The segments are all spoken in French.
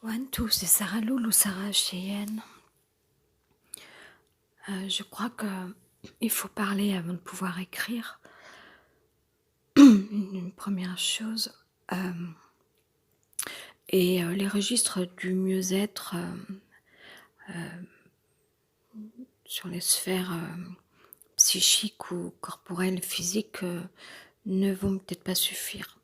One, two, c'est Sarah Loul ou Sarah Cheyenne. Je crois que il faut parler avant de pouvoir écrire. Une première chose. Et les registres du mieux-être sur les sphères psychiques ou corporelles, physiques, ne vont peut-être pas suffire.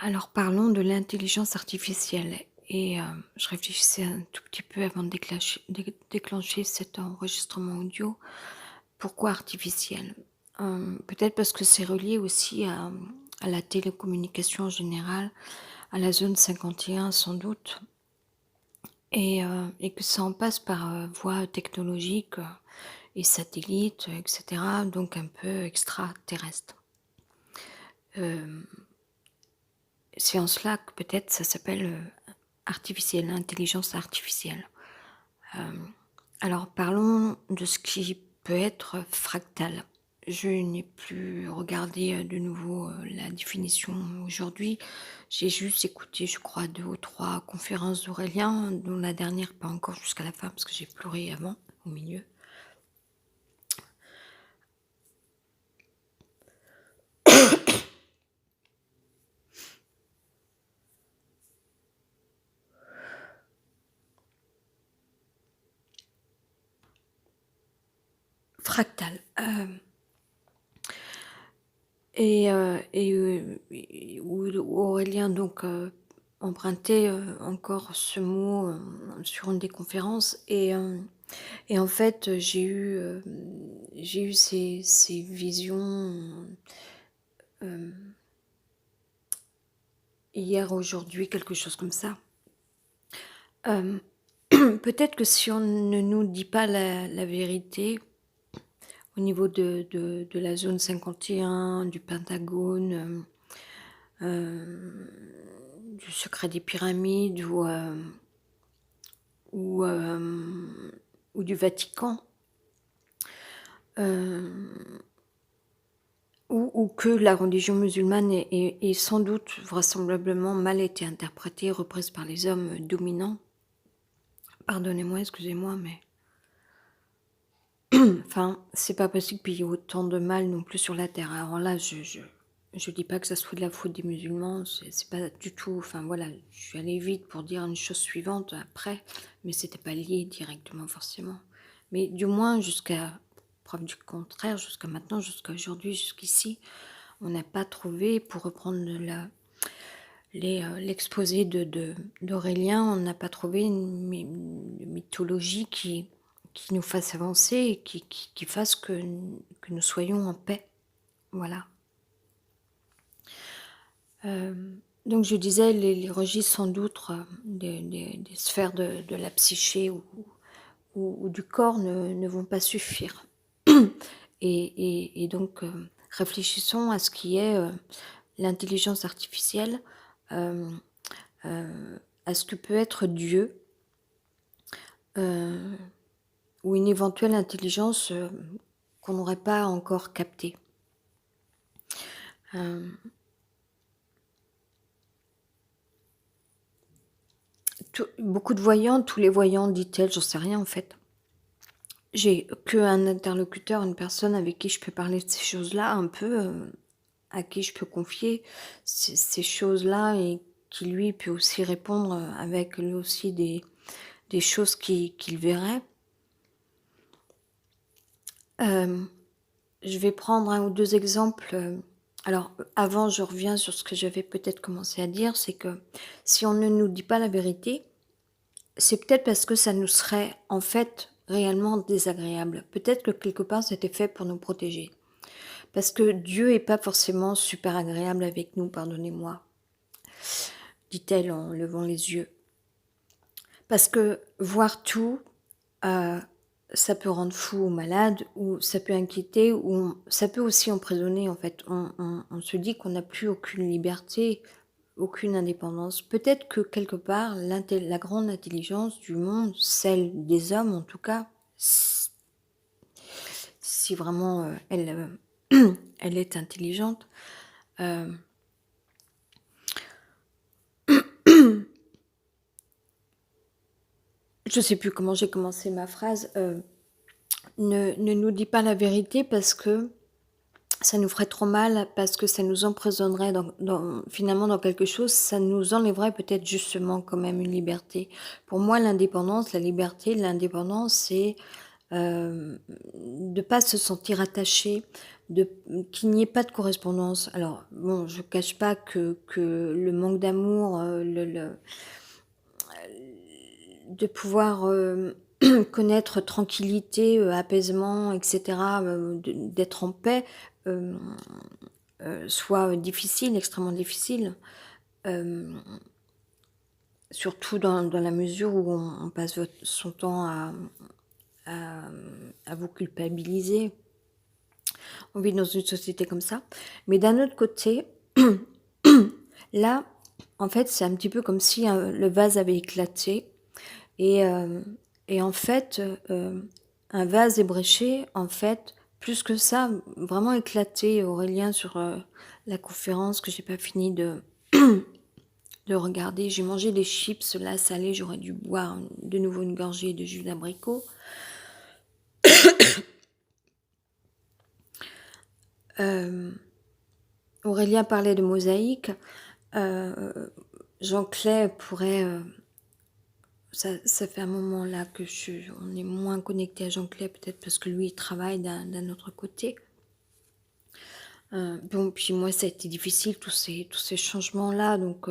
Alors parlons de l'intelligence artificielle. Et je réfléchissais un tout petit peu avant de déclencher cet enregistrement audio. Pourquoi artificielle? Peut-être parce que c'est relié aussi à la télécommunication en général, à la zone 51 sans doute, et que ça en passe par voie technologique et satellite, etc., donc un peu extraterrestre. C'est en cela que peut-être ça s'appelle artificielle, intelligence artificielle. Alors parlons de ce qui peut être fractal. Je n'ai plus regardé de nouveau la définition aujourd'hui. J'ai juste écouté, je crois, 2 ou 3 conférences d'Aurélien, dont la dernière pas encore jusqu'à la fin parce que j'ai pleuré avant, au milieu. Fractal. Où Aurélien donc empruntait encore ce mot sur une des conférences, et en fait j'ai eu ces visions hier, aujourd'hui, quelque chose comme ça. Peut-être que si on ne nous dit pas la vérité au niveau de la zone 51, du Pentagone, du secret des pyramides ou du Vatican, ou que la religion musulmane est sans doute vraisemblablement mal été interprétée, reprise par les hommes dominants. Pardonnez-moi, excusez-moi, mais enfin, c'est pas possible qu'il y ait autant de mal non plus sur la terre. Alors là, je dis pas que ça soit de la faute des musulmans, c'est pas du tout. Enfin voilà, je suis allée vite pour dire une chose suivante après, mais c'était pas lié directement forcément. Mais du moins, jusqu'à preuve du contraire, jusqu'à maintenant, jusqu'à aujourd'hui, jusqu'ici, on n'a pas trouvé, pour reprendre l'exposé d'Aurélien, on n'a pas trouvé une mythologie qui nous fasse avancer et qui fasse que nous soyons en paix. Voilà. Donc je disais, les registres sans doute des sphères de la psyché ou du corps ne vont pas suffire. Et donc réfléchissons à ce qui est l'intelligence artificielle, à ce que peut être Dieu, ou une éventuelle intelligence qu'on n'aurait pas encore captée. Beaucoup de voyants, tous les voyants, dit-elle, j'en sais rien en fait. J'ai qu'un interlocuteur, une personne avec qui je peux parler de ces choses-là, un peu, à qui je peux confier ces choses-là, et qui lui peut aussi répondre avec lui aussi des choses qu'il verrait. Je vais prendre un ou deux exemples. Alors, avant, je reviens sur ce que j'avais peut-être commencé à dire, c'est que si on ne nous dit pas la vérité, c'est peut-être parce que ça nous serait en fait réellement désagréable. Peut-être que quelque part, c'était fait pour nous protéger. Parce que Dieu n'est pas forcément super agréable avec nous, pardonnez-moi, dit-elle en levant les yeux. Parce que voir tout, ça peut rendre fou ou malade, ou ça peut inquiéter, ou ça peut aussi emprisonner en fait. On se dit qu'on n'a plus aucune liberté, aucune indépendance. Peut-être que quelque part, la grande intelligence du monde, celle des hommes en tout cas, si vraiment elle est intelligente, je sais plus comment j'ai commencé ma phrase, ne nous dis pas la vérité parce que ça nous ferait trop mal, parce que ça nous emprisonnerait finalement dans quelque chose, ça nous enlèverait peut-être justement quand même une liberté. Pour moi, l'indépendance, la liberté, l'indépendance, c'est, de pas se sentir attaché, de qu'il n'y ait pas de correspondance. Alors bon, je cache pas que le manque d'amour, de pouvoir, connaître tranquillité, apaisement et cetera, d'être en paix, hem, soit difficile, extrêmement difficile, hem, surtout dans la mesure où on passe son temps à vous culpabiliser. On vit dans une société comme ça. Mais d'un autre côté, là, en fait, c'est un petit peu comme si, le vase avait éclaté et en fait, un vase ébréché, en fait, plus que ça, vraiment éclaté, Aurélien, sur, la conférence que j'ai pas fini de regarder. J'ai mangé des chips là salés, j'aurais dû boire de nouveau une gorgée de jus d'abricot. Aurélien parlait de mosaïque. Jean Clay pourrait, ça fait un moment là que on est moins connecté à Jean Clay, peut-être parce que lui il travaille d'un autre côté. Bon, puis moi ça a été difficile tous ces changements là, donc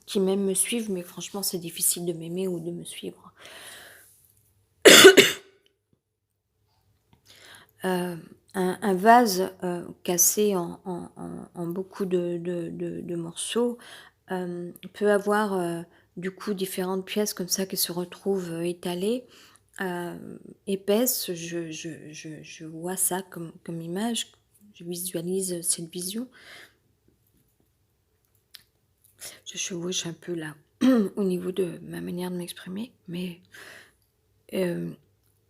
qui même me suivent, mais franchement c'est difficile de m'aimer ou de me suivre. Un vase cassé en beaucoup de morceaux peut avoir du coup différentes pièces comme ça qui se retrouvent étalées, épaisses. Je vois ça comme image, je visualise cette vision. Je chevauche un peu là au niveau de ma manière de m'exprimer, mais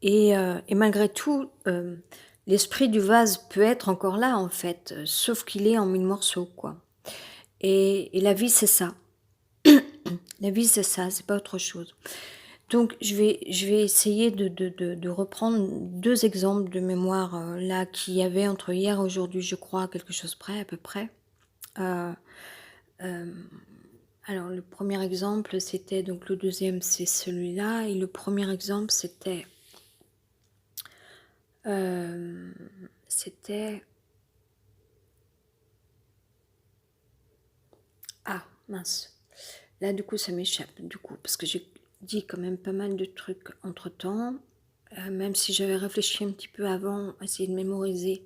et malgré tout, l'esprit du vase peut être encore là en fait, sauf qu'il est en 1000 morceaux quoi. Et la vie c'est ça. La vie c'est ça, c'est pas autre chose. Donc je vais essayer de reprendre 2 exemples de mémoire, là qu'il y avait entre hier et aujourd'hui, je crois, à quelque chose près, à peu près. Heu, alors le premier exemple, c'était donc le deuxième c'est celui-là et le premier exemple hem, c'était ah mince, là du coup ça m'échappe du coup, parce que j'ai dit quand même pas mal de trucs entre-temps, même si j'avais réfléchi un petit peu avant, essayer de mémoriser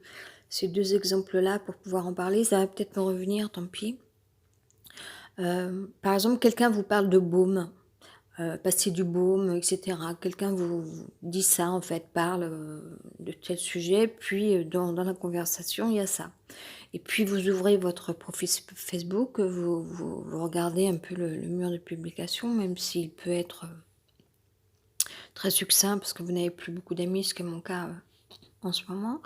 ces 2 exemples-là pour pouvoir en parler, ça va peut-être me revenir, tant pis. Par exemple, quelqu'un vous parle de baume, passer du baume, et cetera. Quelqu'un vous dit ça en fait, parle, de tel sujet, puis, dans la conversation, il y a ça. Et puis vous ouvrez votre profil Facebook, vous regardez un peu le mur de publication, même s'il peut être, très succinct parce que vous n'avez plus beaucoup d'amis, ce qui est mon cas, en ce moment.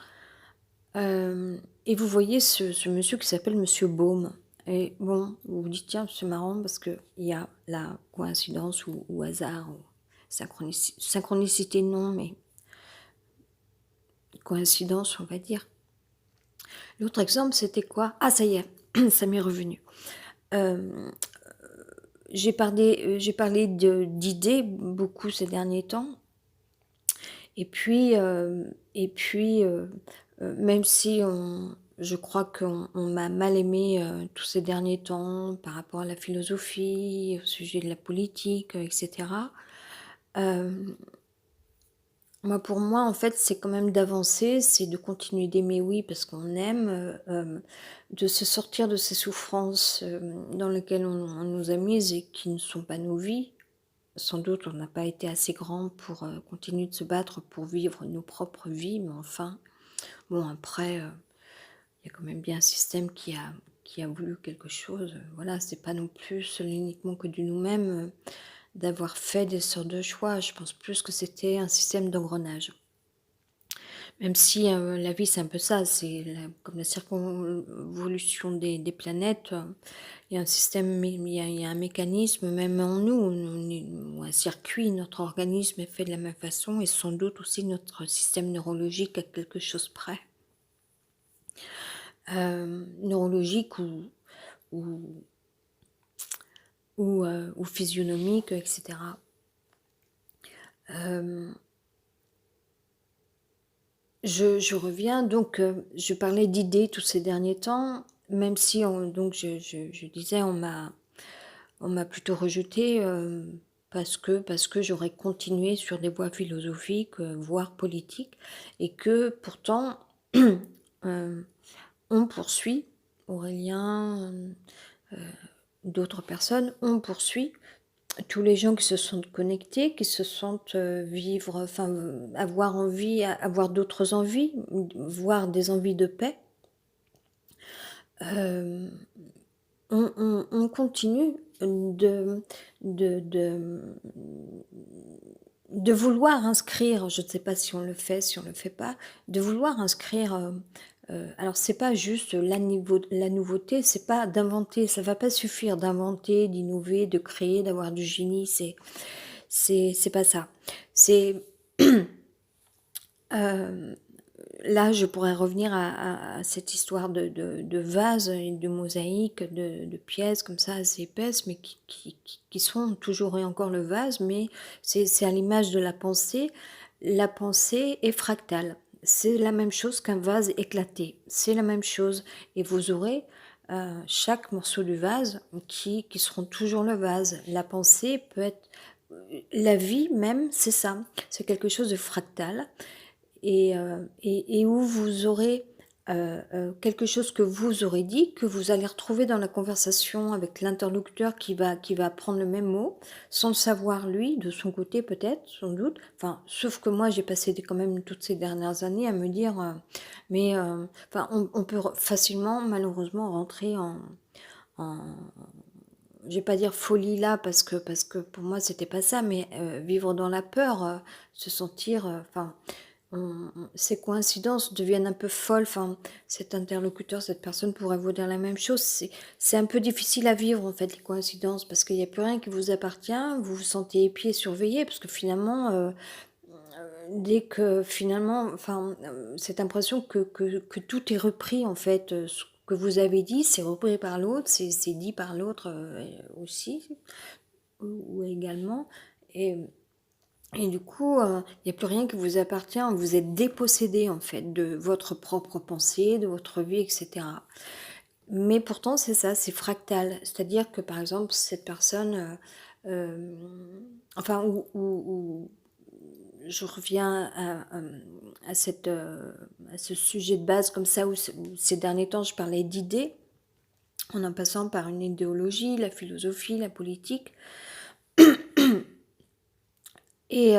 Et vous voyez ce monsieur qui s'appelle Monsieur Baume. Et bon, vous vous dites: «Tiens, c'est marrant parce qu'il y a la coïncidence ou hasard ou synchronicité non, mais coïncidence, on va dire». L'autre exemple, c'était quoi? Ah ça y est, ça m'est revenu. Hem, j'ai parlé d'idées beaucoup ces derniers temps et puis, même si je crois qu'on m'a mal aimée, tous ces derniers temps par rapport à la philosophie, au sujet de la politique, et cetera. Moi, pour moi, en fait, c'est quand même d'avancer, c'est de continuer d'aimer, oui, parce qu'on aime, de se sortir de ces souffrances, dans lesquelles on nous a mises et qui ne sont pas nos vies. Sans doute, on n'a pas été assez grand pour, continuer de se battre pour vivre nos propres vies, mais enfin, bon après, il y a quand même bien un système qui a voulu quelque chose, voilà, c'est pas non plus seul uniquement que de nous-mêmes, d'avoir fait des sortes de choix. Je pense plus que c'était un système d'engrenage. Même si, la vie c'est un peu ça, c'est comme la circonvolution des planètes, il y a un système, mais il y a un mécanisme même en nous, on est ou un circuit, notre organisme est fait de la même façon et sans doute aussi notre système neurologique à quelque chose près. Neurologique ou ou physionomique, et cetera. Je reviens donc, je parlais d'idées tous ces derniers temps, même si donc je disais on m'a plutôt rejetée, parce que j'aurais continué sur des voies philosophiques, voire politiques et que pourtant, heu, on poursuit, Aurélien, d'autres personnes, on poursuit tous les gens qui se sentent connectés, qui se sentent, vivre, enfin, avoir envie, avoir d'autres envies, voire des envies de paix. Hem, on continue de de, de vouloir inscrire, je ne sais pas si on le fait, si on le fait pas, de vouloir inscrire, alors c'est pas juste la nouveauté, c'est pas d'inventer, ça va pas suffire d'inventer, d'innover, de créer, d'avoir du génie, c'est pas ça. C'est, hem, là, je pourrais revenir à cette histoire de vase et de mosaïques, de pièces comme ça assez épaisses, mais qui sont toujours et encore le vase, mais c'est à l'image de la pensée. La pensée est fractale. C'est la même chose qu'un vase éclaté. C'est la même chose et vous aurez, chaque morceau du vase qui seront toujours le vase. La pensée peut être, la vie même, c'est ça, c'est quelque chose de fractal et où vous aurez, quelque chose que vous aurez dit, que vous allez retrouver dans la conversation avec l'interlocuteur qui va prendre le même mot, sans le savoir lui, de son côté peut-être, sans doute. Enfin, sauf que moi j'ai passé quand même toutes ces dernières années à me dire, mais enfin on peut facilement malheureusement rentrer en je vais pas dire folie là parce que pour moi c'était pas ça, mais vivre dans la peur, se sentir, enfin, ces coïncidences deviennent un peu folles. Enfin, cet interlocuteur, cette personne pourrait vous dire la même chose. C'est un peu difficile à vivre en fait les coïncidences parce qu'il n'y a plus rien qui vous appartient. Vous vous sentez épié, surveillé parce que finalement, dès que finalement, enfin, cette impression que tout est repris en fait, ce que vous avez dit, c'est repris par l'autre, c'est dit par l'autre, aussi ou également et et du coup, il y a plus rien qui vous appartient, vous êtes dépossédé en fait de votre propre pensée, de votre vie et cetera. Mais pourtant c'est ça, c'est fractal. C'est-à-dire que par exemple cette personne, enfin ou je reviens à ce sujet de base comme ça où ces derniers temps je parlais d'idées, en passant par une idéologie, la philosophie, la politique et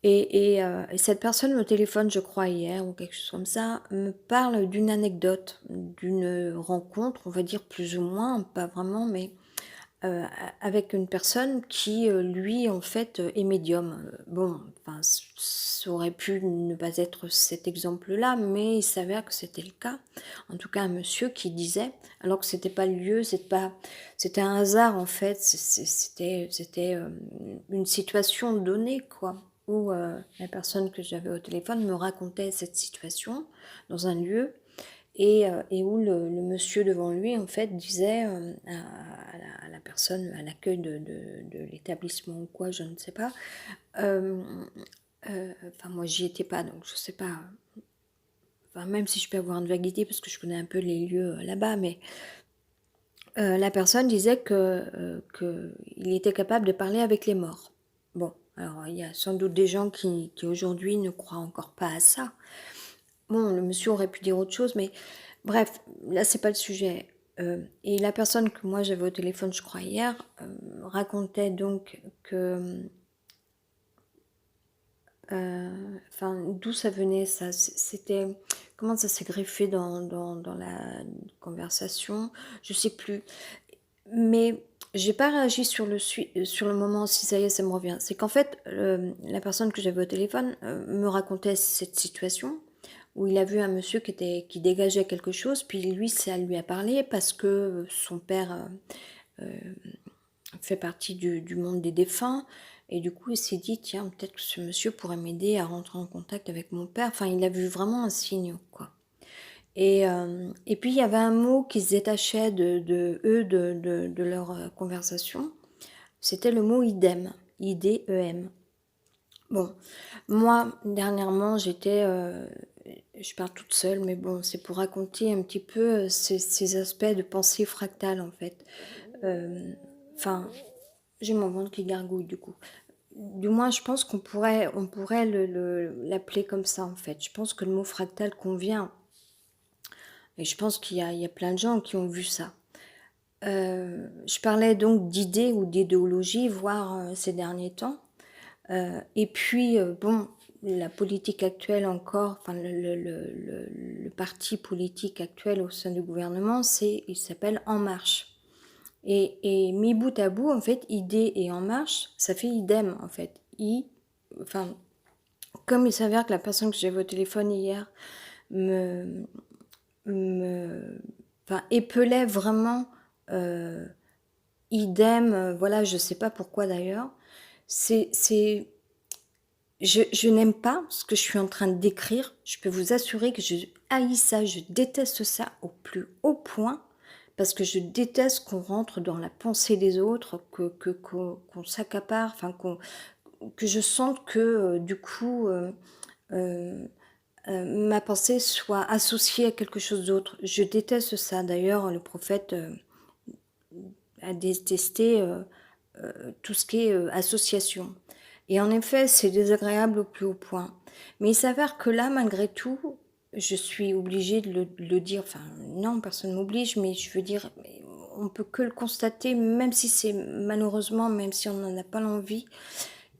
et cette personne au téléphone, je crois hier ou quelque chose comme ça, me parle d'une anecdote, d'une rencontre, on va dire plus ou moins, pas vraiment, mais avec une personne qui, lui, en fait, est médium. Bon, enfin, ça aurait pu ne pas être cet exemple-là, mais il s'avère que c'était le cas. En tout cas, un monsieur qui disait, alors que c'était pas le lieu, c'était un hasard en fait, c'était une situation donnée, quoi, où la personne que j'avais au téléphone me racontait cette situation dans un lieu et où le monsieur devant lui, en fait, disait à la personne, à l'accueil de l'établissement ou quoi, je ne sais pas. Enfin, moi, j'y étais pas, donc je sais pas. Enfin, même si je peux avoir une vague idée, parce que je connais un peu les lieux là-bas, mais la personne disait que il était capable de parler avec les morts. Bon, alors il y a sans doute des gens qui aujourd'hui ne croient encore pas à ça. Bon, le monsieur aurait pu dire autre chose, mais bref, là c'est pas le sujet. Et la personne que moi j'avais au téléphone, je crois hier, racontait donc que, enfin, d'où ça venait ça. C'était comment ça s'est greffé dans la conversation, je sais plus. Mais j'ai pas réagi sur le moment, si ça y est, ça me revient. C'est qu'en fait, la personne que j'avais au téléphone, me racontait cette situation où il a vu un monsieur qui dégageait quelque chose, puis lui, ça lui a parlé parce que son père, fait partie du monde des défunts et du coup, il s'est dit: «Tiens, peut-être que ce monsieur pourrait m'aider à rentrer en contact avec mon père». Enfin, il a vu vraiment un signe, quoi. Et puis il y avait un mot qui se détachait de leur, conversation, c'était le mot idem, I-D-E-M. Bon, moi dernièrement je parle toute seule, mais bon, c'est pour raconter un petit peu, ces aspects de pensée fractale en fait. Enfin, j'ai mon ventre qui gargouille du coup. Du moins, je pense on pourrait l'appeler comme ça en fait. Je pense que le mot fractal convient et je pense qu'il y a plein de gens qui ont vu ça. Je parlais donc d'idées ou d'idéologie, voire, ces derniers temps. Et puis, bon, la politique actuelle encore, enfin le parti politique actuel au sein du gouvernement, il s'appelle En Marche. Et mis bout à bout, en fait, idée et En Marche, ça fait idem, en fait. Enfin, comme il s'avère que la personne que j'avais au téléphone hier me, me, enfin, épelait vraiment, euh, idem, voilà, je sais pas pourquoi d'ailleurs. C'est, je n'aime pas ce que je suis en train de décrire. Je peux vous assurer que je haïs ça, je déteste ça au plus haut point, parce que je déteste qu'on rentre dans la pensée des autres, qu'on s'accapare, enfin que je sente que du coup euh, ma pensée soit associée à quelque chose d'autre. Je déteste ça. D'ailleurs, le prophète a détesté tout ce qui est association. Et en effet, c'est désagréable au plus haut point. Mais il s'avère que là, malgré tout, je suis obligée de le dire. Enfin, non, personne ne m'oblige, mais je veux dire, on peut que le constater, même si c'est malheureusement, même si on n'en a pas l'envie.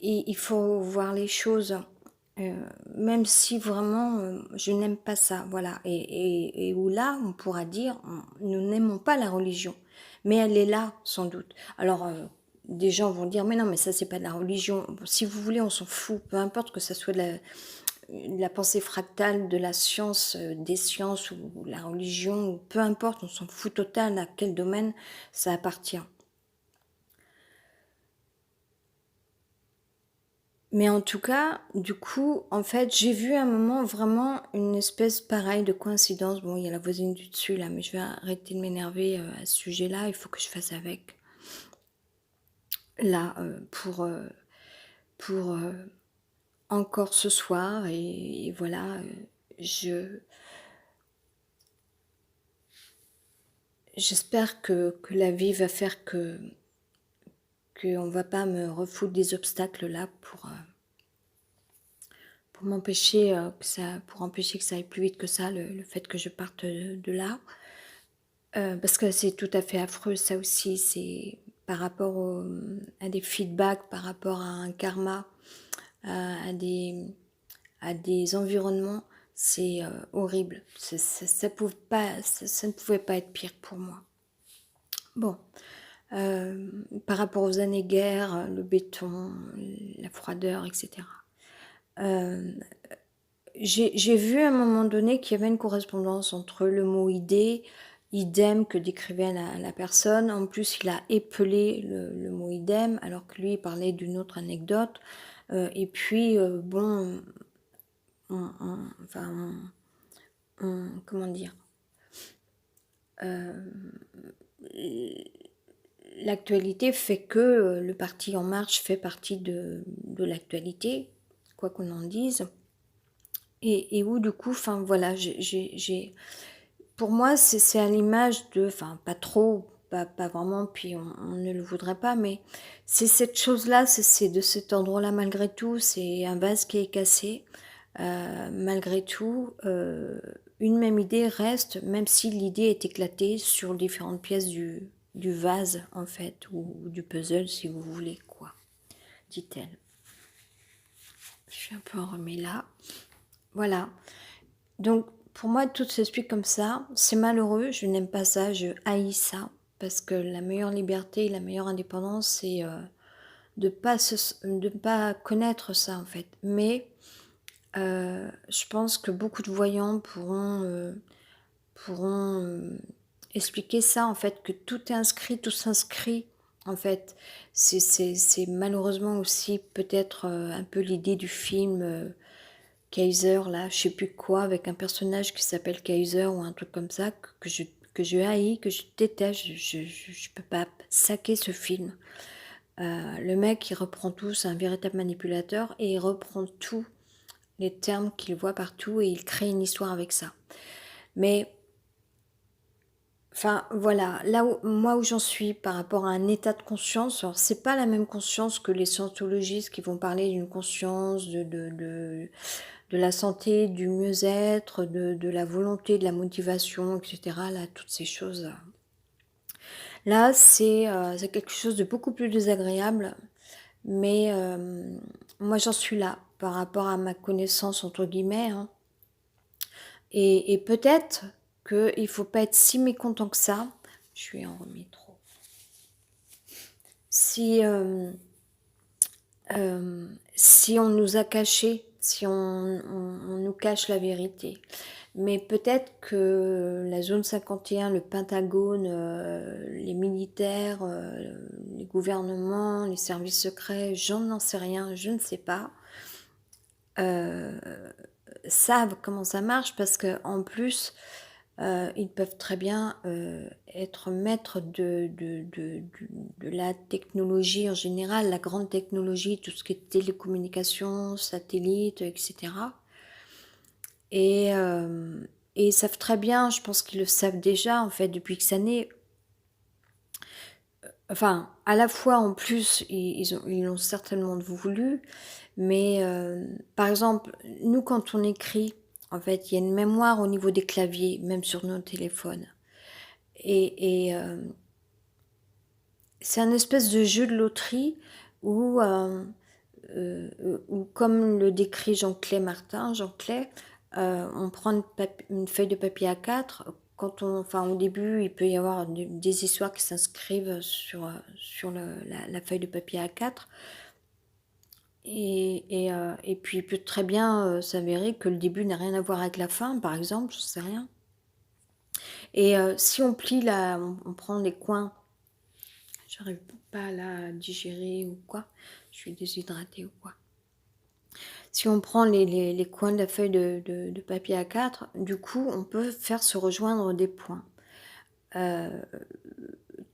Et il faut voir les choses, euh, même si vraiment je n'aime pas ça, voilà. Et où là, on pourra dire, nous n'aimons pas la religion, mais elle est là, sans doute. Alors, des gens vont dire, mais non, mais ça, c'est pas de la religion. Bon, si vous voulez, on s'en fout, peu importe que ça soit de la pensée fractale, de la science, des sciences ou la religion, ou peu importe, on s'en fout total à quel domaine ça appartient. Mais en tout cas, du coup, en fait, j'ai vu à un moment vraiment une espèce pareille de coïncidence. Bon, il y a la voisine du dessus là, mais je vais arrêter de m'énerver à ce sujet-là. Il faut que je fasse avec. Là, pour encore ce soir. Et voilà, je j'espère que la vie va faire qu'on va pas me refouler des obstacles là pour m'empêcher pour empêcher que ça aille plus vite que ça, le fait que je parte de là. Parce que c'est tout à fait affreux, ça aussi, c'est par rapport à des feedbacks, par rapport à un karma, à à des environnements, c'est horrible. Ça ne pouvait pas être pire pour moi. Bon, par rapport aux années-guerre, le béton, la froideur, etc. Euh, j'ai vu à un moment donné qu'il y avait une correspondance entre le mot idée, idem que décrivait la personne. En plus, il a épelé le mot idem, alors que lui, il parlait d'une autre anecdote. Et puis, bon, enfin, comment dire, l'actualité fait que le parti En Marche fait partie de l'actualité, quoi qu'on en dise. Et où du coup, enfin voilà, pour moi, c'est à l'image de, enfin pas trop, pas vraiment, puis on ne le voudrait pas, mais c'est cette chose-là, c'est de cet ordre-là malgré tout, c'est un vase qui est cassé. Malgré tout, une même idée reste, même si l'idée est éclatée sur différentes pièces du vase, en fait, ou du puzzle, si vous voulez, quoi, dit-elle. Je suis un peu enrhumée là. Voilà. Donc, pour moi, tout s'explique comme ça. C'est malheureux, je n'aime pas ça, je haïs ça. parce que la meilleure liberté, la meilleure indépendance, c'est de pas connaître ça, en fait. Mais je pense que beaucoup de voyants pourront expliquer ça, en fait, que tout est inscrit, tout s'inscrit, en fait. C'est malheureusement aussi peut-être un peu l'idée du film Kaiser, là, je sais plus quoi, avec un personnage qui s'appelle Kaiser ou un truc comme ça, que je haïs, que je déteste, je peux pas saquer ce film. Le mec, il reprend tout, c'est un véritable manipulateur, et il reprend tous les termes qu'il voit partout, et il crée une histoire avec ça. Mais, enfin, voilà, là où, moi où j'en suis par rapport à un état de conscience, alors c'est pas la même conscience que les scientologistes qui vont parler d'une conscience de la santé, du mieux-être, de la volonté, de la motivation, etc. Là, toutes ces choses. Là, c'est quelque chose de beaucoup plus désagréable, mais moi j'en suis là par rapport à ma connaissance entre guillemets, hein. Et peut-être qu'il ne faut pas être si mécontent que ça. Je suis en métro. Si, si on nous a caché, si on nous cache la vérité. Mais peut-être que la zone 51, le Pentagone, les militaires, les gouvernements, les services secrets, j'en sais rien, je ne sais pas, euh, savent comment ça marche parce qu'en plus, ils peuvent très bien être maîtres de la technologie en général, la grande technologie, tout ce qui est télécommunications, satellites, etc. Et, euh, et ils savent très bien, je pense qu'ils le savent déjà en fait depuis X années. Enfin, à la fois en plus, ils l'ont certainement voulu, mais par exemple, nous quand on écrit, en fait, il y a une mémoire au niveau des claviers, même sur nos téléphones. Et c'est un espèce de jeu de loterie où, où comme le décrit Jean Clay, on prend une feuille de papier A4. Quand enfin, au début, il peut y avoir des histoires qui s'inscrivent sur la feuille de papier A4. Et puis, il peut très bien s'avérer que le début n'a rien à voir avec la fin, par exemple, je sais rien. Et si on plie on prend les coins, j'arrive pas là à digérer ou quoi, je suis déshydratée ou quoi. Si on prend les coins de la feuille de papier A4, du coup, on peut faire se rejoindre des points.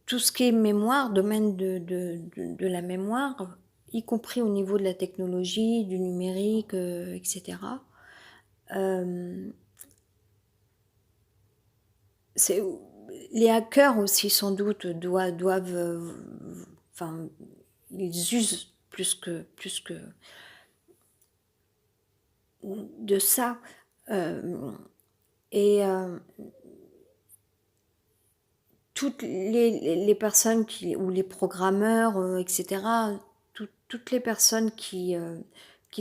Tout ce qui est mémoire, domaine de la mémoire, y compris au niveau de la technologie, du numérique, etc. Euh, c'est, les hackers aussi, sans doute, doivent enfin, ils usent plus que de ça. Euh, et toutes les personnes ou les programmeurs, etc., toutes les personnes qui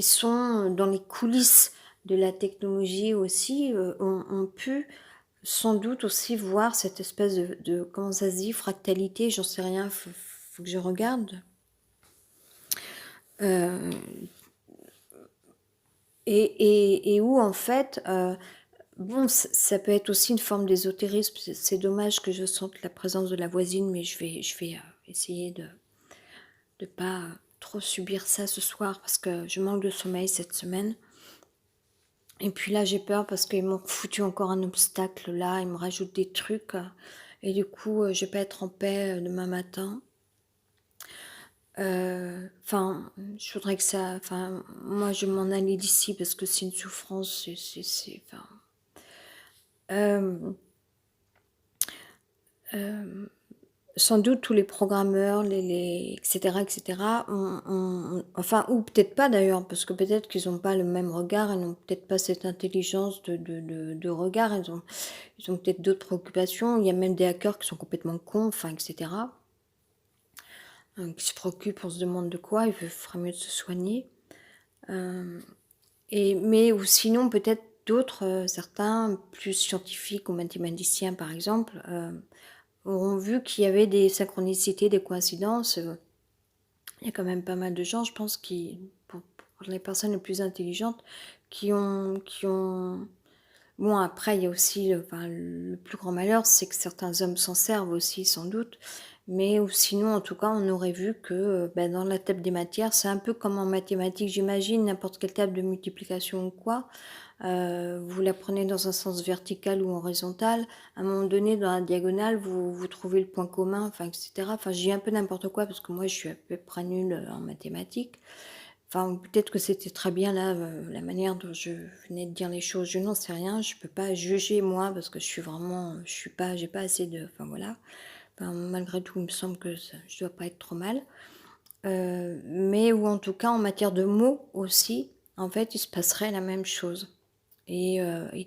sont dans les coulisses de la technologie aussi ont pu sans doute aussi voir cette espèce comment ça se dit, fractalité, j'en sais rien, faut que je regarde. Euh, et où en fait, bon, ça peut être aussi une forme d'ésotérisme. C'est dommage que je sente la présence de la voisine, mais je vais essayer de pas trop subir ça ce soir parce que je manque de sommeil cette semaine. Et puis là, j'ai peur parce qu'ils m'ont foutu encore un obstacle là, ils me rajoutent des trucs. Et du coup, je vais pas être en paix demain matin. Enfin, je voudrais que ça... Enfin, moi, je m'en allais d'ici parce que c'est une souffrance, enfin... Euh, euh, sans doute tous les programmeurs, etc., enfin, ou peut-être pas d'ailleurs, parce que peut-être qu'ils n'ont pas le même regard, ils n'ont peut-être pas cette intelligence de regard, ils ont peut-être d'autres préoccupations. Il y a même des hackers qui sont complètement cons, enfin, etc., qui se préoccupent, on se demande de quoi, il ferait mieux de se soigner. Mais ou sinon, peut-être d'autres, certains plus scientifiques ou mathématiciens par exemple, auront vu qu'il y avait des synchronicités, des coïncidences. Il y a quand même pas mal de gens, je pense, pour les personnes les plus intelligentes, qui ont bon, après, il y a aussi le plus grand malheur, c'est que certains hommes s'en servent aussi, sans doute. Mais ou sinon, en tout cas, on aurait vu que dans la table des matières, c'est un peu comme en mathématiques, j'imagine, n'importe quelle table de multiplication ou quoi. Vous la prenez dans un sens vertical ou horizontal. À un moment donné, dans la diagonale, vous trouvez le point commun, enfin, etc. Enfin, je dis un peu n'importe quoi parce que moi, je suis à peu près nulle en mathématiques. Enfin, peut-être que c'était très bien là, la manière dont je venais de dire les choses, je n'en sais rien. Je peux pas juger moi parce que j'ai pas assez de, enfin voilà. Enfin, malgré tout, il me semble que je dois pas être trop mal. Mais ou en tout cas en matière de mots aussi, en fait, il se passerait la même chose. Et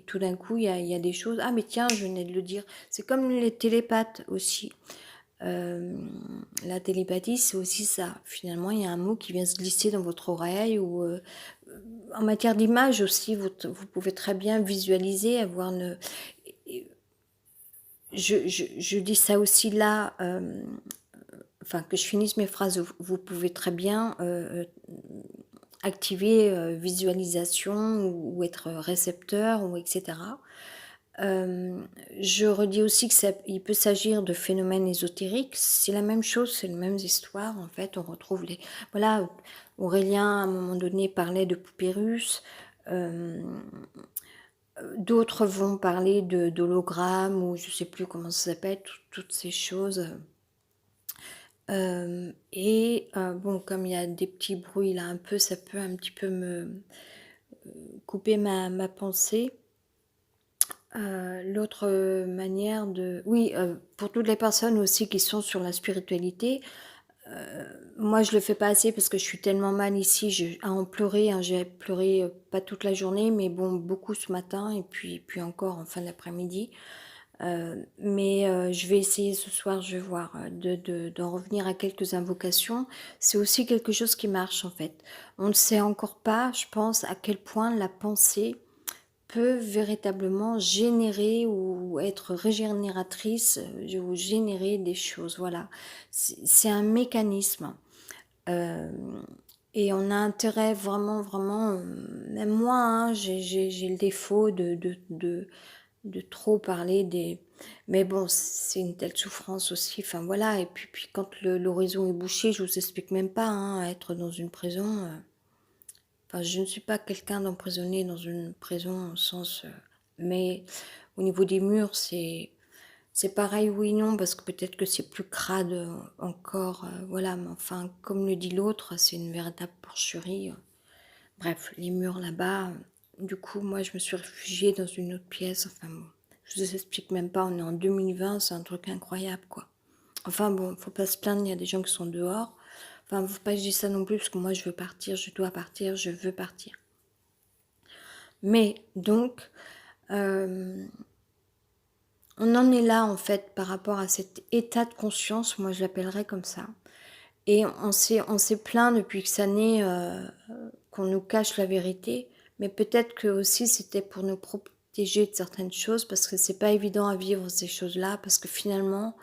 tout d'un coup, il y a des choses. Ah mais tiens, je venais de le dire. C'est comme les télépathes aussi. La télépathie, c'est aussi ça. Finalement, il y a un mot qui vient se glisser dans votre oreille ou en matière d'image aussi, vous pouvez très bien visualiser, avoir une... Je dis ça aussi là, enfin que je finisse mes phrases, vous pouvez très bien activer visualisation ou être récepteur ou etc. Je redis aussi que il peut s'agir de phénomènes ésotériques. C'est la même chose, c'est les mêmes histoires. En fait, on retrouve les... Voilà, Aurélien, à un moment donné, parlait de poupées russes. D'autres vont parler d'hologrammes ou je sais plus comment ça s'appelle, toutes ces choses. Bon, comme il y a des petits bruits là un peu, ça peut un petit peu me couper ma pensée. L'autre manière de... Oui, pour toutes les personnes aussi qui sont sur la spiritualité, moi je le fais pas assez parce que je suis tellement mal ici à en pleurer, hein, j'ai pleuré pas toute la journée, mais bon, beaucoup ce matin et puis encore en fin d'après-midi. Mais je vais essayer ce soir, je vais voir, d'en revenir à quelques invocations. C'est aussi quelque chose qui marche en fait. On ne sait encore pas, je pense, à quel point la pensée peut véritablement générer ou être régénératrice ou générer des choses. Voilà, c'est un mécanisme. Euh, et on a intérêt vraiment, vraiment, même moi, hein, j'ai le défaut de trop parler des... Mais bon, c'est une telle souffrance aussi, enfin voilà, et puis quand l'horizon est bouché, je vous explique même pas, hein, être dans une prison... Enfin, je ne suis pas quelqu'un d'emprisonné dans une prison au sens... mais au niveau des murs, c'est pareil, oui, non, parce que peut-être que c'est plus crade encore, voilà, mais enfin, comme le dit l'autre, c'est une véritable porcherie. Bref, les murs là-bas, du coup, moi, je me suis réfugiée dans une autre pièce, enfin bon, je vous explique même pas, on est en 2020, c'est un truc incroyable, quoi. Enfin bon, faut pas se plaindre, il y a des gens qui sont dehors. Enfin, faut pas que je dise ça non plus, parce que moi, je veux partir, je dois partir, je veux partir. Mais donc, euh, on en est là en fait par rapport à cet état de conscience, moi je l'appellerais comme ça. Et on s'est plaint depuis que ça naît qu'on nous cache la vérité, mais peut-être que aussi c'était pour nous protéger de certaines choses, parce que c'est pas évident à vivre ces choses-là, parce que finalement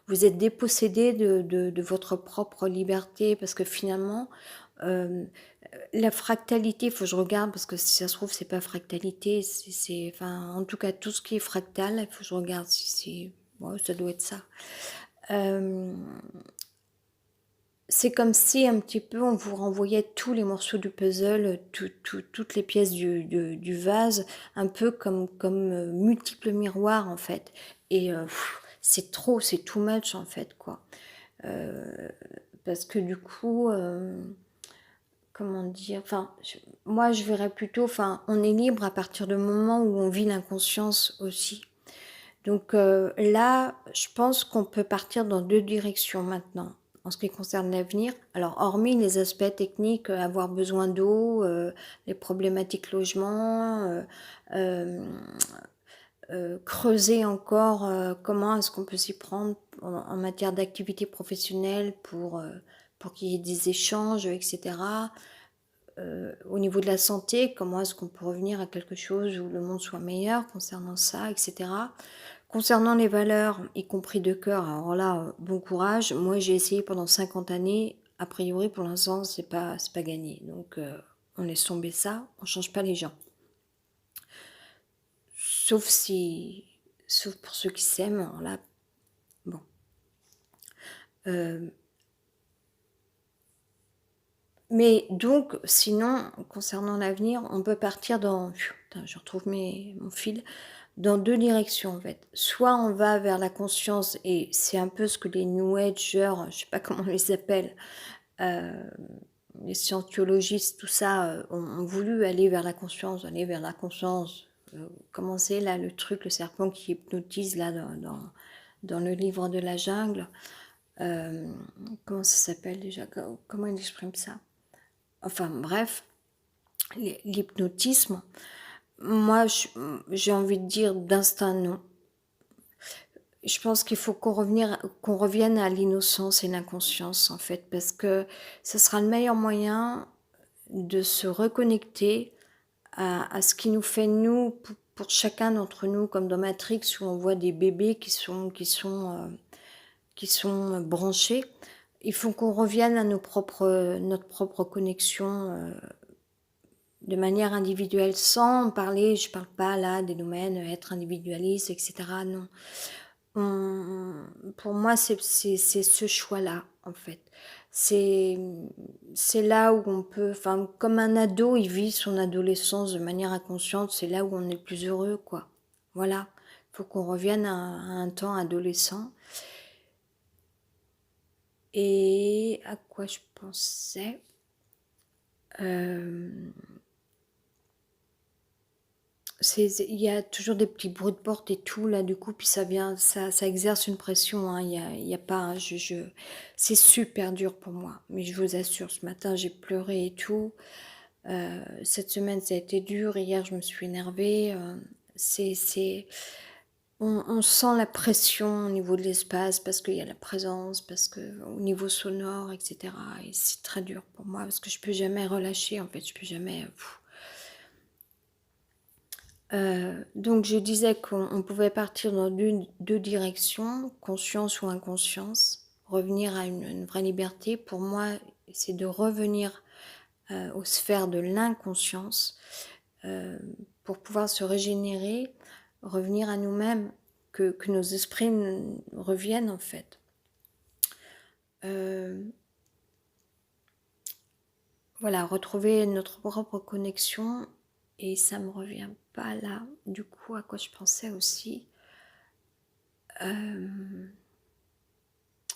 vous êtes dépossédé de votre propre liberté, parce que finalement euh, la fractalité, il faut que je regarde parce que si ça se trouve, c'est pas fractalité, enfin, en tout cas, tout ce qui est fractal, il faut que je regarde si c'est, bon, ça doit être ça. Euh, c'est comme si un petit peu on vous renvoyait tous les morceaux du puzzle, toutes les pièces du vase, un peu comme multiples miroirs en fait. Et c'est trop, c'est too much en fait, quoi. Parce que du coup, comment dire, enfin, moi je verrais plutôt, enfin, on est libre à partir du moment où on vit l'inconscience aussi. Donc là, je pense qu'on peut partir dans deux directions maintenant, en ce qui concerne l'avenir. Alors, hormis les aspects techniques, avoir besoin d'eau, les problématiques logement, euh, creuser encore comment est-ce qu'on peut s'y prendre en matière d'activité professionnelle pour qu'il y ait des échanges, etc. Au niveau de la santé, comment est-ce qu'on peut revenir à quelque chose où le monde soit meilleur concernant ça, etc. Concernant les valeurs, y compris de cœur, alors là, bon courage. Moi, j'ai essayé pendant 50 années. A priori, pour l'instant, c'est pas gagné. Donc, on laisse tomber ça. On change pas les gens. Sauf si, sauf pour ceux qui s'aiment. Alors là, bon. Euh, mais donc, sinon, concernant l'avenir, on peut partir dans. Putain, je retrouve mon fil. Dans deux directions en fait. Soit on va vers la conscience et c'est un peu ce que les New Agers, je sais pas comment on les appelle, euh, les scientologistes, tout ça, ont voulu aller vers la conscience, aller vers la conscience. Comment c'est là le truc, le serpent qui hypnotise là dans le livre de la jungle. Euh, Comment ça s'appelle déjà? Comment il exprime ça? Enfin bref, l'hypnotisme. Moi, j'ai envie de dire d'instinct non. Je pense qu'il faut qu'on revienne à l'innocence et l'inconscience en fait, parce que ce sera le meilleur moyen de se reconnecter à ce qui nous fait nous, pour chacun d'entre nous, comme dans Matrix où on voit des bébés qui sont branchés. Il faut qu'on revienne à notre propre connexion de manière individuelle, sans parler, je parle pas là des domaines être individualiste, etc. Non. Pour moi, c'est ce choix-là, en fait. C'est c'est là où on peut, enfin, comme un ado, il vit son adolescence de manière inconsciente, c'est là où on est le plus heureux, quoi. Voilà. Il faut qu'on revienne à un temps adolescent. Et à quoi je pensais euh, il y a toujours des petits bruits de porte et tout là du coup puis ça exerce une pression hein, il y a pas hein, c'est super dur pour moi mais je vous assure ce matin j'ai pleuré et tout. Cette semaine ça a été dur, hier je me suis énervée. C'est on sent la pression au niveau de l'espace parce qu'il y a la présence, parce que au niveau sonore, etc. Et c'est très dur pour moi parce que je peux jamais relâcher en fait, je peux jamais. Donc je disais qu'on pouvait partir dans deux directions, conscience ou inconscience, revenir à une vraie liberté. Pour moi, c'est de revenir aux sphères de l'inconscience euh, pour pouvoir se régénérer, revenir à nous-mêmes, que nos esprits reviennent en fait. Voilà, retrouver notre propre connexion et ça me revient pas là. Du coup, à quoi je pensais aussi.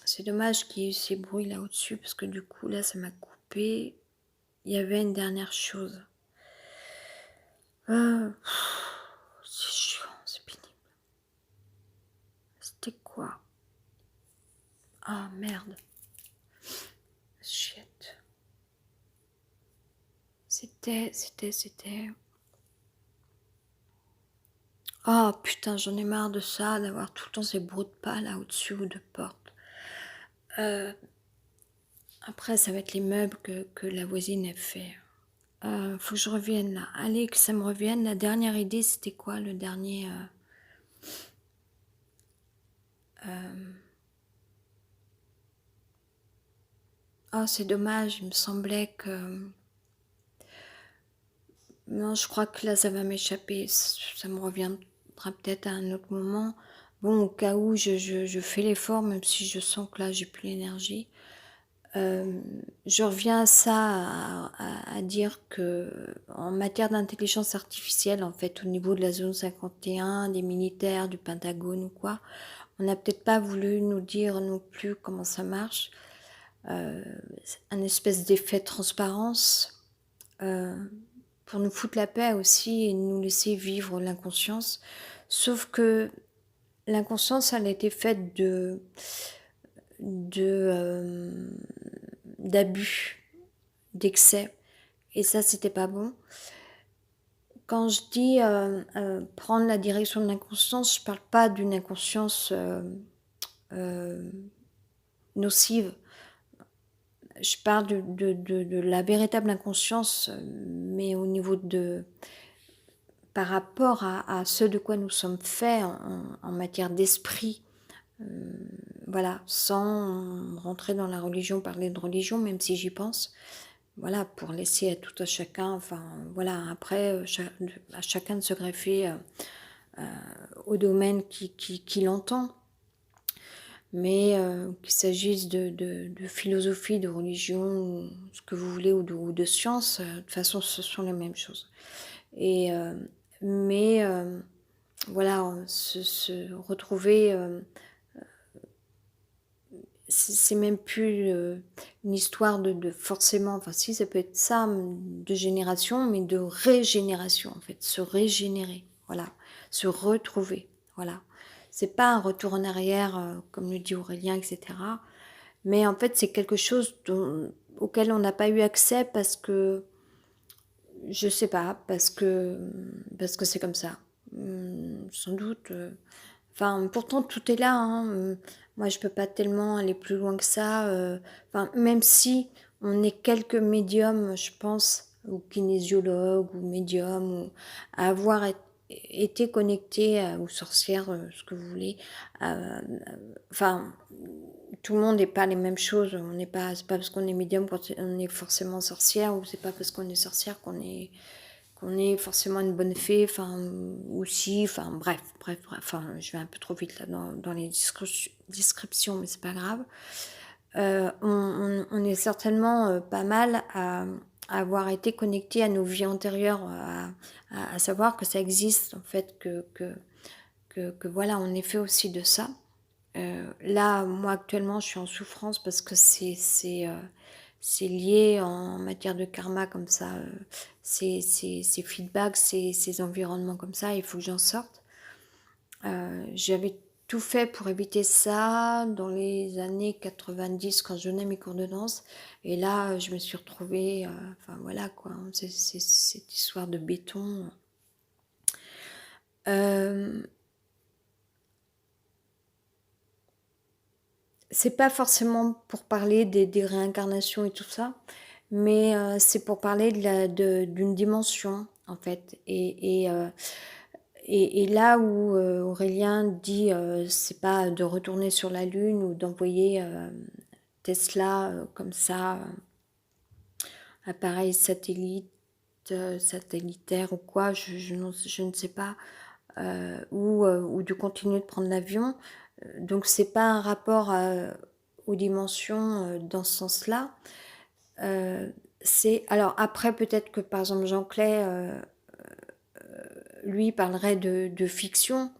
C'est dommage qu'il y ait eu ces bruits là au-dessus parce que du coup là ça m'a coupé. Il y avait une dernière chose. C'est chiant, c'est pénible. C'était quoi? Ah merde. Shit. C'était. Oh putain, j'en ai marre de ça, d'avoir tout le temps ces bruits de pas là au-dessus ou de porte. Après, ça va être les meubles que la voisine a fait. Faut que je revienne là. Allez, que ça me revienne. La dernière idée, c'était quoi le dernier Oh, c'est dommage, il me semblait que... Non, je crois que là, ça va m'échapper. Ça me reviendra peut-être à un autre moment. Bon, au cas où je fais l'effort, même si je sens que là, j'ai plus l'énergie. Je reviens à ça, à dire que en matière d'intelligence artificielle, en fait, au niveau de la zone 51, des militaires, du Pentagone ou quoi, on n'a peut-être pas voulu nous dire non plus comment ça marche. Un espèce d'effet de transparence pour nous foutre la paix aussi et nous laisser vivre l'inconscience. Sauf que l'inconscience, elle a été faite de d'abus, d'excès. Et ça, c'était pas bon. Quand je dis prendre la direction de l'inconscience, je parle pas d'une inconscience nocive. Je parle de la véritable inconscience, mais au niveau par rapport à ce de quoi nous sommes faits en matière d'esprit. Voilà, sans rentrer dans la religion, parler de religion, même si j'y pense. Voilà, pour laisser à tout à chacun, enfin voilà, après à chacun de se greffer au domaine qui l'entend. Mais qu'il s'agisse de philosophie, de religion, ce que vous voulez, ou de science, de toute façon ce sont les mêmes choses. Et, mais voilà, se retrouver, c'est même plus une histoire de forcément, enfin si ça peut être ça, de génération, mais de régénération en fait, se régénérer, voilà, se retrouver, voilà. C'est pas un retour en arrière, comme le dit Aurélien, etc. Mais en fait, c'est quelque chose auquel on n'a pas eu accès parce que, je sais pas, parce que c'est comme ça. Sans doute. Enfin, pourtant, tout est là, hein. Moi, je peux pas tellement aller plus loin que ça. Enfin, même si on est quelques médiums, je pense, ou kinésiologues, ou médiums, ou à avoir été connectés, ou sorcières, ce que vous voulez. Enfin, tout le monde n'est pas les mêmes choses. On n'est pas, c'est pas parce qu'on est médium qu'on est forcément sorcière, ou c'est pas parce qu'on est sorcière qu'on est forcément une bonne fée, enfin, aussi, enfin, bref, enfin, je vais un peu trop vite là dans les descriptions, mais c'est pas grave. On est certainement pas mal à avoir été connecté à nos vies antérieures, à savoir que ça existe, en fait, que voilà, on est fait aussi de ça. Là, moi, actuellement, je suis en souffrance parce que c'est lié en matière de karma comme ça. Ces feedbacks, ces environnements comme ça, il faut que j'en sorte. J'avais tout fait pour éviter ça dans les années 90 quand je donnais mes cours de danse. Et là, je me suis retrouvée, enfin voilà quoi, c'est cette histoire de béton. Euh, c'est pas forcément pour parler des réincarnations et tout ça, mais c'est pour parler d'une dimension en fait. Et là où Aurélien dit c'est pas de retourner sur la Lune ou d'envoyer Tesla comme ça, appareil satellite, satellitaire ou quoi, je ne sais pas, ou de continuer de prendre l'avion. Donc c'est pas un rapport aux dimensions dans ce sens-là. C'est alors après peut-être que par exemple Jean Clay lui parlerait de fiction.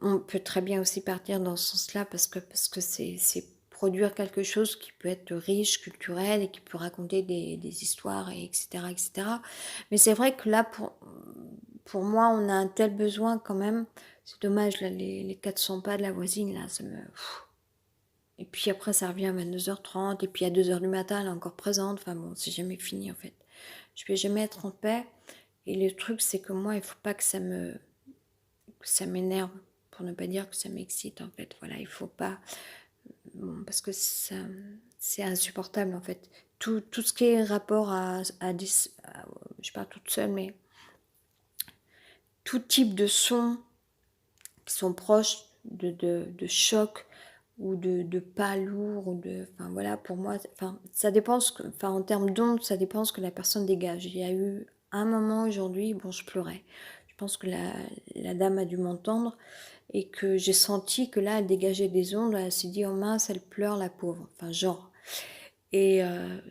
On peut très bien aussi partir dans ce sens-là parce que c'est produire quelque chose qui peut être riche, culturel et qui peut raconter des histoires, et etc., etc. Mais c'est vrai que là, pour moi, on a un tel besoin quand même. C'est dommage, là, les 400 pas de la voisine, là, ça me... Et puis après, ça revient à 22h30, et puis à 2h du matin, elle est encore présente. Enfin bon, c'est jamais fini, en fait. Je vais jamais être en paix. Et le truc, c'est que moi, il faut pas que ça m'énerve, pour ne pas dire que ça m'excite, en fait. Voilà, il faut pas... Bon, parce que ça, c'est insupportable, en fait. Tout ce qui est rapport je parle toute seule, mais tout type de sons qui sont proches de choc ou de pas lourd, ou de... Enfin, voilà, pour moi, enfin, ça dépend, enfin, en termes d'onde, ça dépend ce que la personne dégage. Il y a eu un moment aujourd'hui, bon, je pleurais. Je pense que la dame a dû m'entendre et que j'ai senti que là, elle dégageait des ondes. Elle s'est dit, oh mince, elle pleure, la pauvre. Enfin, genre. Et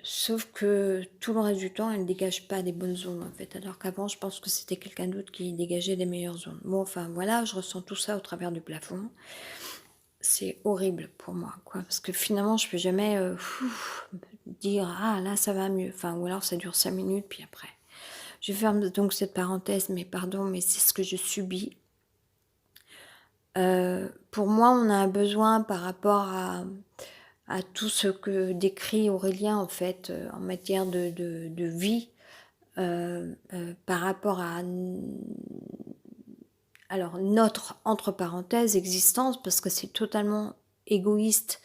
sauf que tout le reste du temps, elle ne dégage pas des bonnes ondes, en fait. Alors qu'avant, je pense que c'était quelqu'un d'autre qui dégageait des meilleures ondes. Bon, enfin, voilà, je ressens tout ça au travers du plafond. C'est horrible pour moi, quoi. Parce que finalement, je peux jamais dire, ah, là, ça va mieux. Enfin, ou alors, ça dure 5 minutes, puis après. Je ferme donc cette parenthèse, mais pardon, mais c'est ce que je subis. Pour moi, on a un besoin par rapport à tout ce que décrit Aurélien, en fait, en matière de vie, par rapport à alors notre, entre parenthèses, existence, parce que c'est totalement égoïste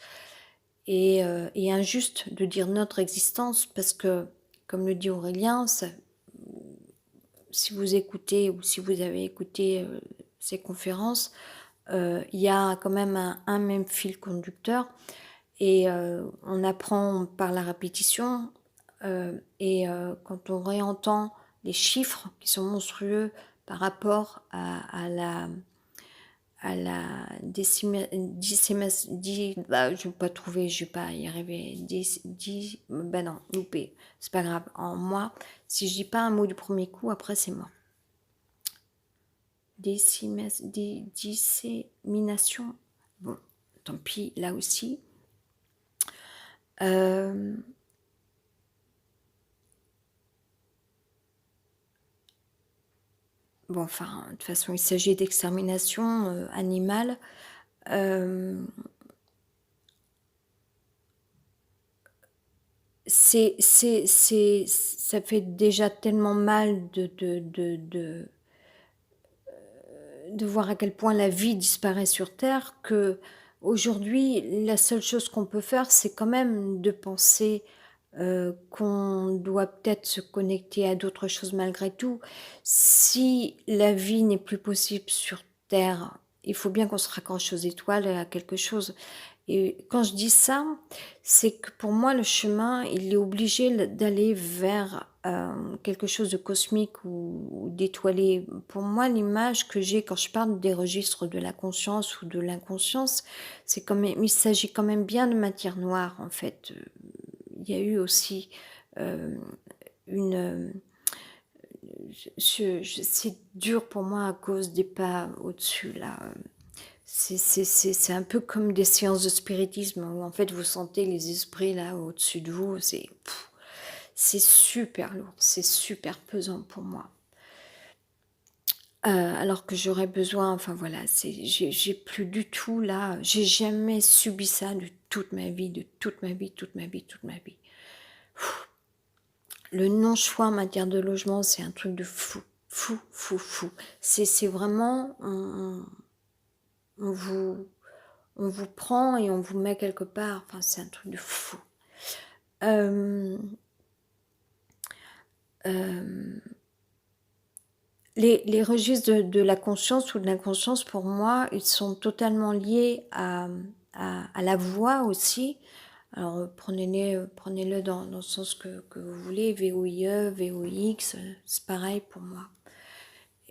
et injuste de dire notre existence, parce que, comme le dit Aurélien, si vous écoutez ou si vous avez écouté ces conférences, il y a quand même un même fil conducteur et on apprend par la répétition et quand on réentend les chiffres qui sont monstrueux par rapport à la bah, je vais pas trouver, je vais pas y arriver, bah non, loupé, c'est pas grave. En moi, si je dis pas un mot du premier coup, après c'est mort. Dissémination, bon, tant pis, là aussi. Bon, enfin, de toute façon, il s'agit d'extermination animale. Ça fait déjà tellement mal de voir à quel point la vie disparaît sur Terre que aujourd'hui, la seule chose qu'on peut faire, c'est quand même de penser qu'on doit peut-être se connecter à d'autres choses malgré tout. Si la vie n'est plus possible sur Terre, il faut bien qu'on se raccroche aux étoiles et à quelque chose. Et quand je dis ça, c'est que pour moi, le chemin, il est obligé d'aller vers quelque chose de cosmique ou d'étoilé. Pour moi, l'image que j'ai quand je parle des registres de la conscience ou de l'inconscience, c'est quand même, il s'agit quand même bien de matière noire, en fait. Il y a eu aussi une... c'est dur pour moi à cause des pas au-dessus, là. C'est un peu comme des séances de spiritisme où en fait vous sentez les esprits là au-dessus de vous. C'est super lourd, c'est super pesant pour moi. Alors que j'aurais besoin, enfin voilà, j'ai plus du tout là, j'ai jamais subi ça de toute ma vie, de toute ma vie, toute ma vie, toute ma vie. Le non-choix en matière de logement, c'est un truc de fou, fou, fou, fou. C'est vraiment, on vous prend et on vous met quelque part. Enfin, c'est un truc de fou. Les registres de la conscience ou de l'inconscience, pour moi, ils sont totalement liés à la voix aussi. Alors, prenez-le dans le sens que vous voulez, VOIE, VOX, c'est pareil pour moi.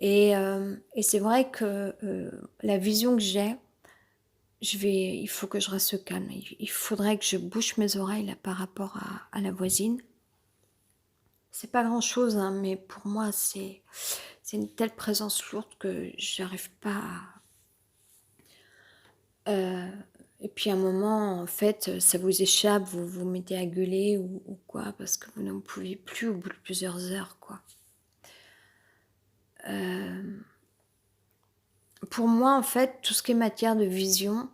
Et c'est vrai que la vision que j'ai, il faut que je reste calme. Il faudrait que je bouche mes oreilles là par rapport à la voisine. C'est pas grand chose, hein, mais pour moi, c'est une telle présence lourde que j'arrive pas à... et puis à un moment, en fait, ça vous échappe, vous vous mettez à gueuler ou quoi, parce que vous n'en pouvez plus au bout de plusieurs heures, quoi. Pour moi, en fait, tout ce qui est matière de vision,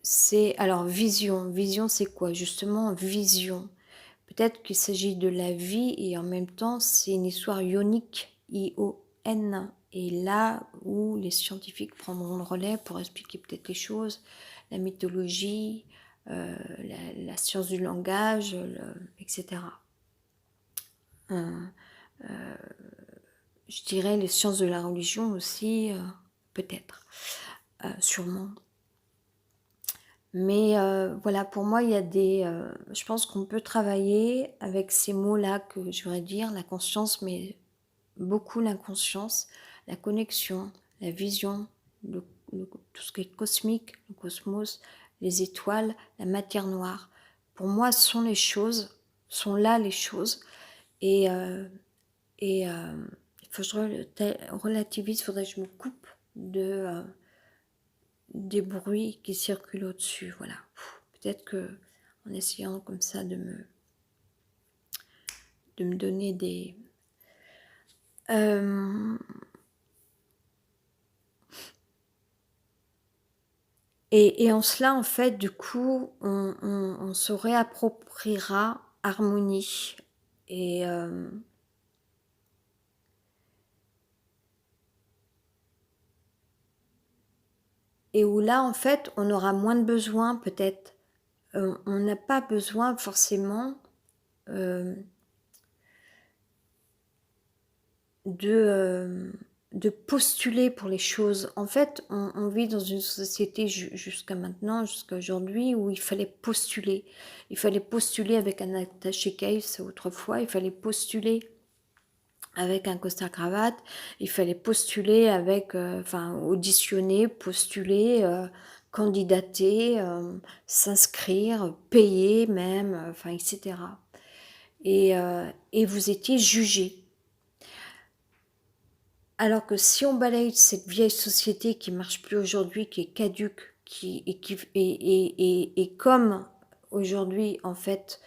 c'est... Alors, vision, c'est quoi? Justement, vision. Peut-être qu'il s'agit de la vie et en même temps, c'est une histoire ionique, I-O-N. Et là où les scientifiques prendront le relais pour expliquer peut-être les choses, la mythologie, la science du langage, etc. Je dirais les sciences de la religion aussi, peut-être, sûrement. Mais voilà, pour moi, il y a je pense qu'on peut travailler avec ces mots-là que je voudrais dire, la conscience, mais beaucoup l'inconscience, la connexion, la vision, tout ce qui est cosmique, le cosmos, les étoiles, la matière noire. Pour moi, sont là les choses. Et il faut que je relativise, il faudrait que je me coupe des bruits qui circulent au-dessus, voilà. Peut-être que en essayant comme ça de me donner des... et en cela, en fait, du coup, on se réappropriera harmonie. Et où là, en fait, on aura moins de besoin, peut-être. On n'a pas besoin forcément de, de postuler pour les choses. En fait, on vit dans une société jusqu'à maintenant, jusqu'à aujourd'hui, où il fallait postuler. Il fallait postuler avec un attaché case autrefois, il fallait postuler avec un costard-cravate, il fallait postuler avec, enfin auditionner, postuler, candidater, s'inscrire, payer même, enfin et cetera. Et vous étiez jugé. Alors que si on balaye cette vieille société qui marche plus aujourd'hui, qui est caduque, et comme aujourd'hui, en fait,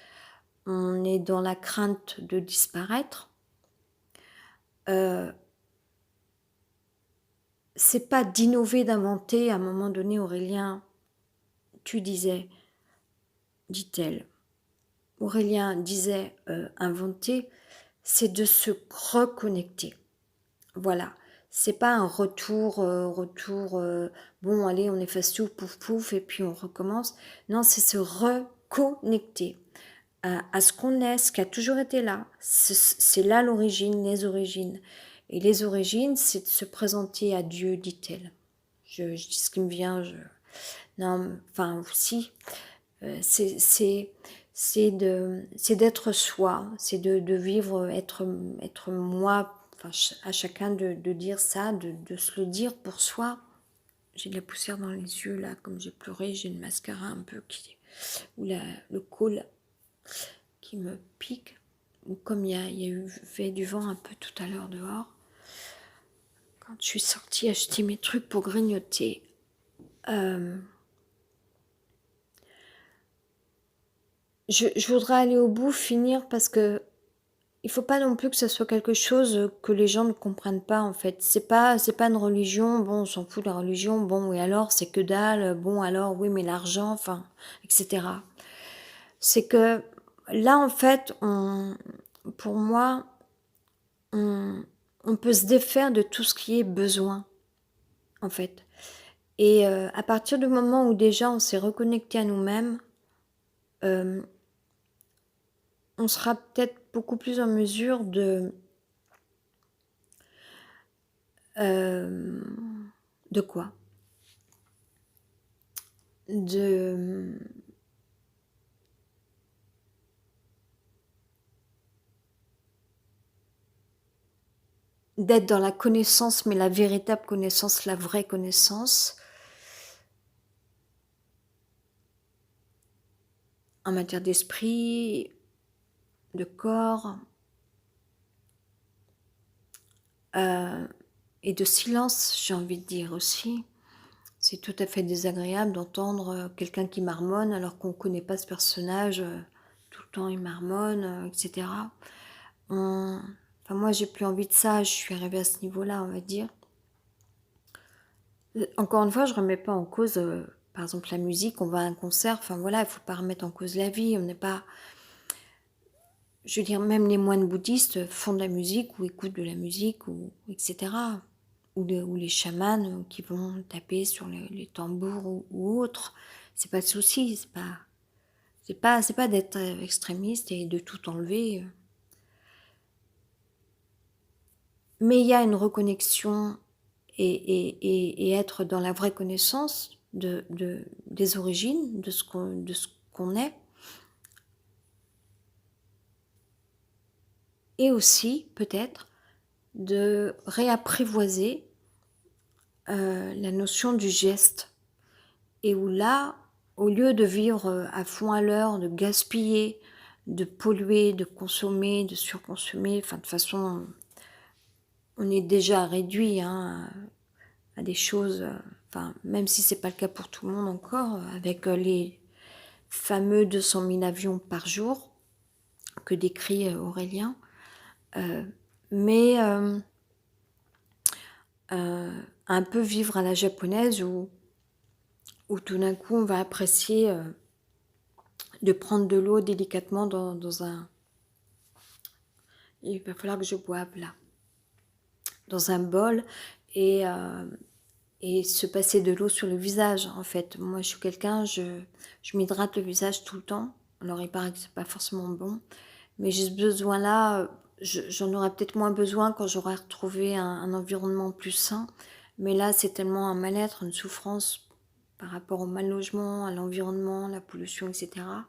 on est dans la crainte de disparaître, euh, c'est pas d'innover, d'inventer. À un moment donné, Aurélien, tu disais, dit-elle, Aurélien disait inventer, c'est de se reconnecter. Voilà, c'est pas un retour, bon allez on efface tout, pouf pouf, et puis on recommence. Non, c'est se reconnecter à ce qu'on est, ce qui a toujours été là. C'est là l'origine, les origines. Et les origines, c'est de se présenter à Dieu, dit-elle. Je dis ce qui me vient, non, enfin, si, c'est c'est d'être soi, c'est de vivre, être moi, enfin, à chacun de dire ça, de se le dire pour soi. J'ai de la poussière dans les yeux, là, comme j'ai pleuré, j'ai une mascara un peu ou le col qui me pique, ou comme il y a eu fait du vent un peu tout à l'heure dehors, quand je suis sortie acheter mes trucs pour grignoter. Je voudrais aller au bout, finir, parce que il faut pas non plus que ça soit quelque chose que les gens ne comprennent pas, en fait. C'est pas une religion, bon, on s'en fout de la religion, bon, et alors, c'est que dalle, bon, alors, oui, mais l'argent, enfin, etc. C'est que là, en fait, pour moi, on, on peut se défaire de tout ce qui est besoin, en fait. Et à partir du moment où déjà on s'est reconnecté à nous-mêmes, euh, on sera peut-être beaucoup plus en mesure euh, de quoi? De d'être dans la connaissance, mais la véritable connaissance, la vraie connaissance, en matière d'esprit, de corps, euh, et de silence, j'ai envie de dire aussi. C'est tout à fait désagréable d'entendre quelqu'un qui marmonne alors qu'on ne connaît pas ce personnage, tout le temps il marmonne, etc. Enfin, moi, j'ai plus envie de ça, je suis arrivée à ce niveau-là, on va dire. Encore une fois, je remets pas en cause, par exemple, la musique, on va à un concert, enfin voilà, il faut pas remettre en cause la vie, on n'est pas... Je veux dire, même les moines bouddhistes font de la musique ou écoutent de la musique, ou etc. Ou les chamans qui vont taper sur les tambours ou autres. C'est pas le souci, c'est pas d'être extrémiste et de tout enlever. Mais il y a une reconnexion et être dans la vraie connaissance des origines, de ce qu'on est. Et aussi, peut-être, de réapprivoiser la notion du geste. Et où là, au lieu de vivre à fond à l'heure, de gaspiller, de polluer, de consommer, de surconsommer, enfin de toute façon, on est déjà réduit hein, à des choses, enfin même si c'est pas le cas pour tout le monde encore, avec les fameux 200 000 avions par jour que décrit Aurélien, mais un peu vivre à la japonaise où tout d'un coup on va apprécier de prendre de l'eau délicatement dans un... Il va falloir que je boive là. Dans un bol et se passer de l'eau sur le visage en fait. Moi je suis quelqu'un, je m'hydrate le visage tout le temps. Alors il paraît que c'est pas forcément bon, mais j'ai ce besoin là j'en aurais peut-être moins besoin quand j'aurai retrouvé un environnement plus sain, mais là, c'est tellement un mal-être, une souffrance par rapport au mal logement, à l'environnement, la pollution et cetera,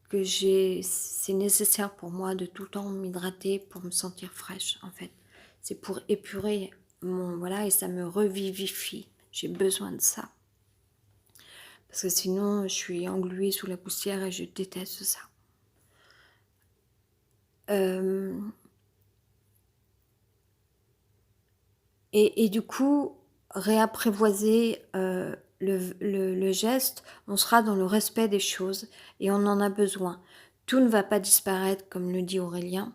que c'est nécessaire pour moi de tout le temps m'hydrater pour me sentir fraîche, en fait. C'est pour épurer voilà, et ça me revivifie. J'ai besoin de ça. Parce que sinon, je suis engluée sous la poussière et je déteste ça. Et du coup, réapprivoiser le geste, on sera dans le respect des choses et on en a besoin. Tout ne va pas disparaître, comme le dit Aurélien,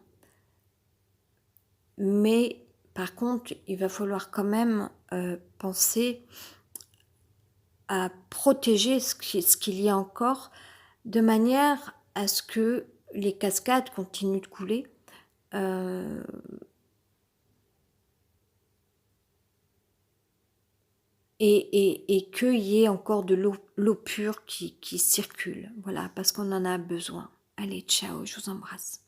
mais par contre, il va falloir quand même penser à protéger ce qu'il y a encore, de manière à ce que les cascades continuent de couler. Euh, et qu'il y ait encore de l'eau pure qui circule. Voilà, parce qu'on en a besoin. Allez, ciao, je vous embrasse.